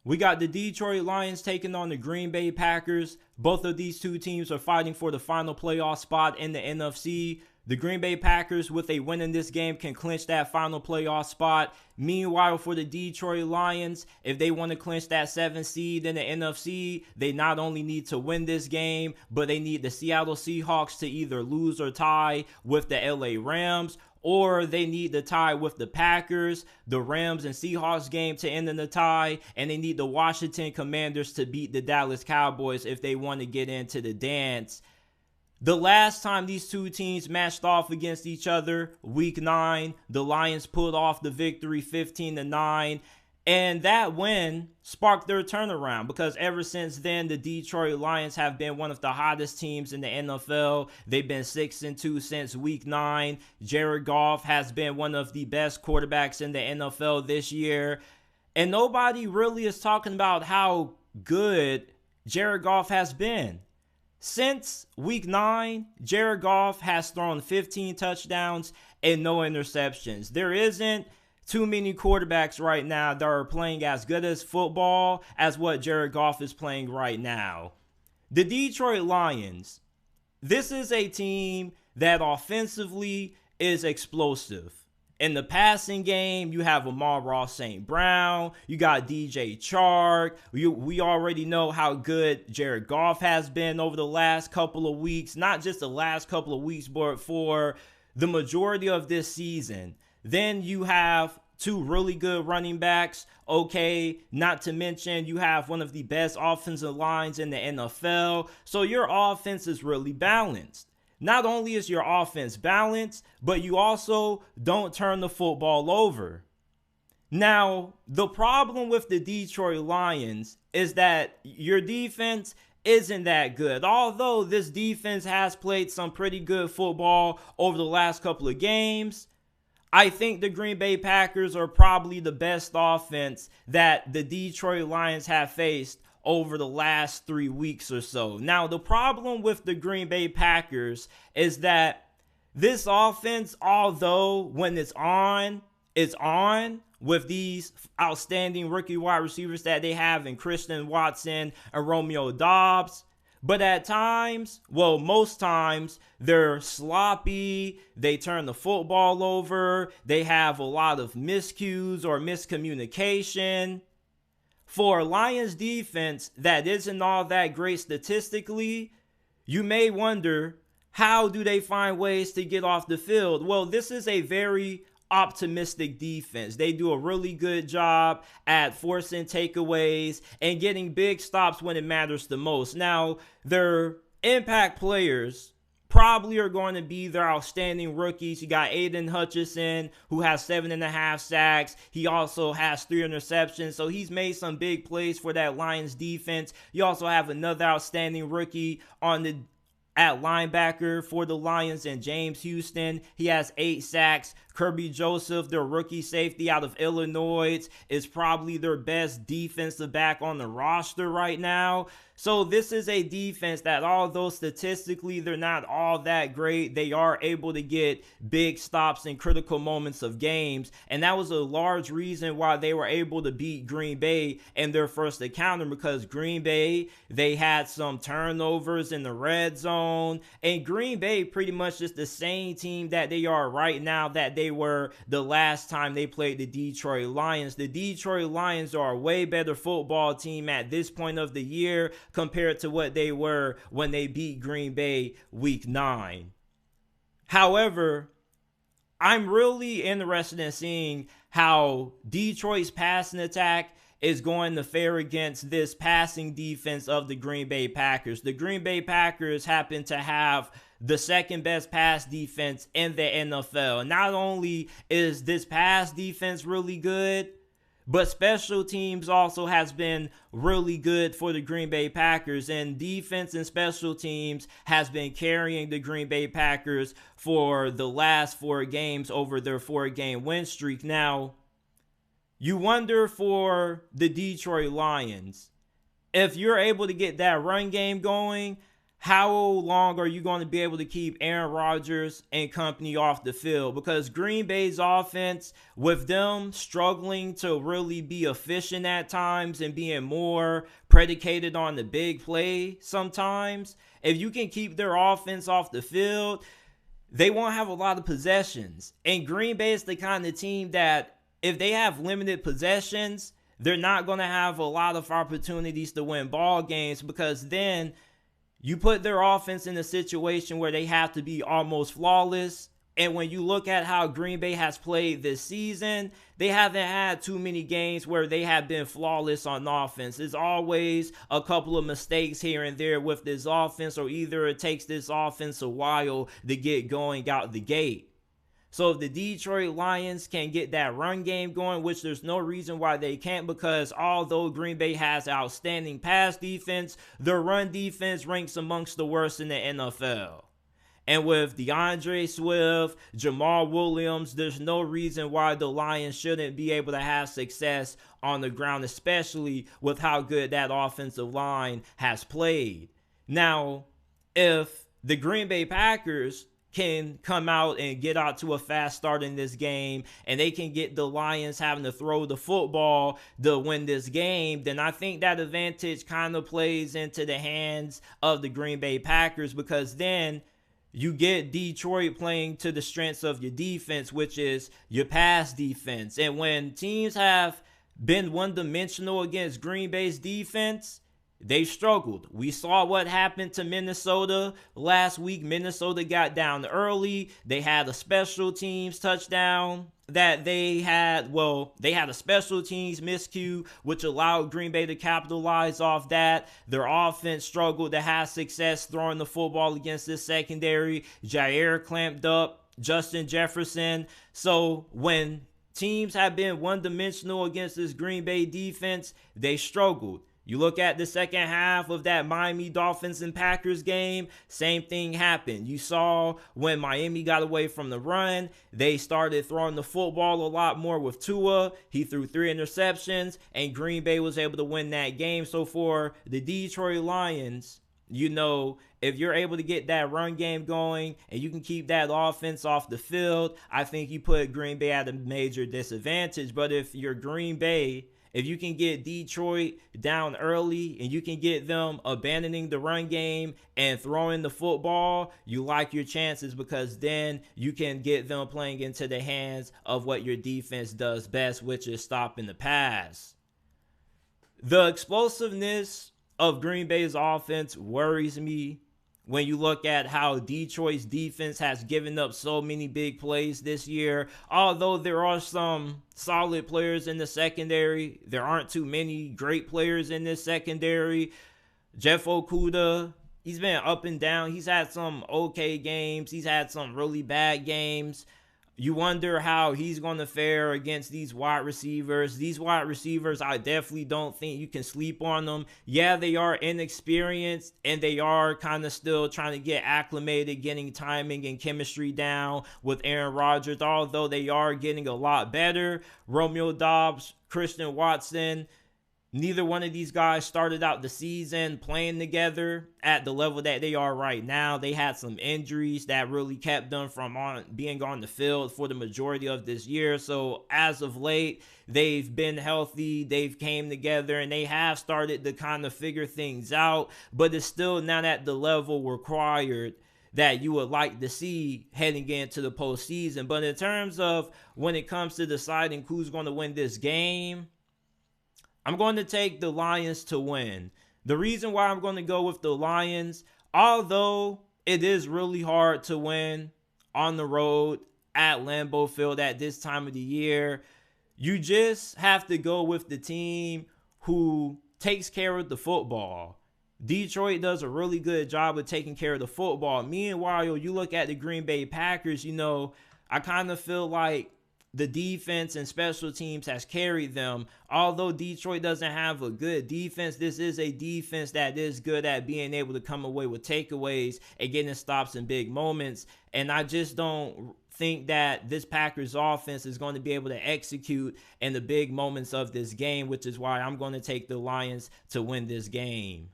We got the Detroit Lions taking on the Green Bay Packers. Both of these two teams are fighting for the final playoff spot in the NFC. The Green Bay Packers, with a win in this game, can clinch that final playoff spot. Meanwhile, for the Detroit Lions, if they want to clinch that 7th seed in the NFC, they not only need to win this game, but they need the Seattle Seahawks to either lose or tie with the LA Rams, or they need the tie with the Packers, the Rams and Seahawks game to end in the tie, and they need the Washington Commanders to beat the Dallas Cowboys if they want to get into the dance. The last time these two teams matched off against each other, week 9, the Lions pulled off the victory 15-9. And that win sparked their turnaround, because ever since then, the Detroit Lions have been one of the hottest teams in the NFL. They've been 6-2 since week 9. Jared Goff has been one of the best quarterbacks in the NFL this year. And nobody really is talking about how good Jared Goff has been. Since week 9, Jared Goff has thrown 15 touchdowns and no interceptions. There isn't too many quarterbacks right now that are playing as good as football as what Jared Goff is playing right now. The Detroit Lions, this is a team that offensively is explosive. In the passing game, you have Amon-Ra St. Brown. You got DJ Chark. We already know how good Jared Goff has been over the last couple of weeks. Not just the last couple of weeks, but for the majority of this season. Then you have two really good running backs. Okay, not to mention you have one of the best offensive lines in the NFL. So your offense is really balanced. Not only is your offense balanced, but you also don't turn the football over. Now, the problem with the Detroit Lions is that your defense isn't that good. Although this defense has played some pretty good football over the last couple of games, I think the Green Bay Packers are probably the best offense that the Detroit Lions have faced over the last 3 weeks or so. Now, the problem with the Green Bay Packers is that this offense, although when it's on with these outstanding rookie wide receivers that they have in Christian Watson and Romeo Doubs, but at times, well, most times, they're sloppy, they turn the football over, they have a lot of miscues or miscommunication. For a Lions defense that isn't all that great statistically, you may wonder, how do they find ways to get off the field? Well, this is a very optimistic defense. They do a really good job at forcing takeaways and getting big stops when it matters the most. Now, their impact players probably are going to be their outstanding rookies. You got Aiden Hutchinson, who has 7.5 sacks. He also has 3 interceptions, so he's made some big plays for that Lions defense. You also have another outstanding rookie at linebacker for the Lions, and James Houston. He has 8 sacks. Kirby Joseph, their rookie safety out of Illinois, is probably their best defensive back on the roster right now. So this is a defense that, although statistically they're not all that great, they are able to get big stops in critical moments of games. And that was a large reason why they were able to beat Green Bay in their first encounter, because Green Bay, they had some turnovers in the red zone. And Green Bay pretty much is the same team that they are right now that they were the last time they played the Detroit Lions. The Detroit Lions are a way better football team at this point of the year compared to what they were when they beat Green Bay week 9. However, I'm really interested in seeing how Detroit's passing attack is going to fare against this passing defense of the Green Bay Packers. The Green Bay Packers happen to have the second best pass defense in the NFL. Not only is this pass defense really good, but special teams also has been really good for the Green Bay Packers, and defense and special teams has been carrying the Green Bay Packers for the last 4 games over their 4-game win streak. Now, you wonder for the Detroit Lions, if you're able to get that run game going, how long are you going to be able to keep Aaron Rodgers and company off the field? Because Green Bay's offense, with them struggling to really be efficient at times and being more predicated on the big play sometimes, if you can keep their offense off the field, they won't have a lot of possessions. And Green Bay is the kind of team that if they have limited possessions, they're not going to have a lot of opportunities to win ball games, because then you put their offense in a situation where they have to be almost flawless. And when you look at how Green Bay has played this season, they haven't had too many games where they have been flawless on offense. There's always a couple of mistakes here and there with this offense, or either it takes this offense a while to get going out the gate. So if the Detroit Lions can get that run game going, which there's no reason why they can't, because although Green Bay has outstanding pass defense, their run defense ranks amongst the worst in the NFL. And with DeAndre Swift, Jamal Williams, there's no reason why the Lions shouldn't be able to have success on the ground, especially with how good that offensive line has played. Now, if the Green Bay Packers can come out and get out to a fast start in this game, and they can get the Lions having to throw the football to win this game, then I think that advantage kind of plays into the hands of the Green Bay Packers, because then you get Detroit playing to the strengths of your defense, which is your pass defense. And when teams have been one-dimensional against Green Bay's defense, they struggled. We saw what happened to Minnesota last week. Minnesota got down early. They had a special teams touchdown that they had a special teams miscue, which allowed Green Bay to capitalize off that. Their offense struggled to have success throwing the football against this secondary. Jair clamped up Justin Jefferson. So when teams have been one-dimensional against this Green Bay defense, they struggled. You look at the second half of that Miami Dolphins and Packers game, same thing happened. You saw when Miami got away from the run, they started throwing the football a lot more with Tua. He threw 3 interceptions, and Green Bay was able to win that game. So for the Detroit Lions, if you're able to get that run game going and you can keep that offense off the field, I think you put Green Bay at a major disadvantage. But if you're Green Bay, if you can get Detroit down early and you can get them abandoning the run game and throwing the football, you like your chances, because then you can get them playing into the hands of what your defense does best, which is stopping the pass. The explosiveness of Green Bay's offense worries me when you look at how Detroit's defense has given up so many big plays this year. Although there are some solid players in the secondary, there aren't too many great players in this secondary. Jeff Okudah, he's been up and down. He's had some okay games. He's had some really bad games. You wonder how he's going to fare against these wide receivers. These wide receivers, I definitely don't think you can sleep on them. Yeah, they are inexperienced, and they are kind of still trying to get acclimated, getting timing and chemistry down with Aaron Rodgers, although they are getting a lot better. Romeo Doubs, Christian Watson, neither one of these guys started out the season playing together at the level that they are right now. They had some injuries that really kept them from being on the field for the majority of this year. So as of late, they've been healthy, they've came together, and they have started to kind of figure things out, but it's still not at the level required that you would like to see heading into the postseason. But in terms of when it comes to deciding who's going to win this game, I'm going to take the Lions to win. The reason why I'm going to go with the Lions, although it is really hard to win on the road at Lambeau Field at this time of the year, you just have to go with the team who takes care of the football. Detroit does a really good job of taking care of the football. Meanwhile, you look at the Green Bay Packers, I kind of feel like the defense and special teams has carried them. Although Detroit doesn't have a good defense, this is a defense that is good at being able to come away with takeaways and getting stops in big moments. And I just don't think that this Packers offense is going to be able to execute in the big moments of this game, which is why I'm going to take the Lions to win this game.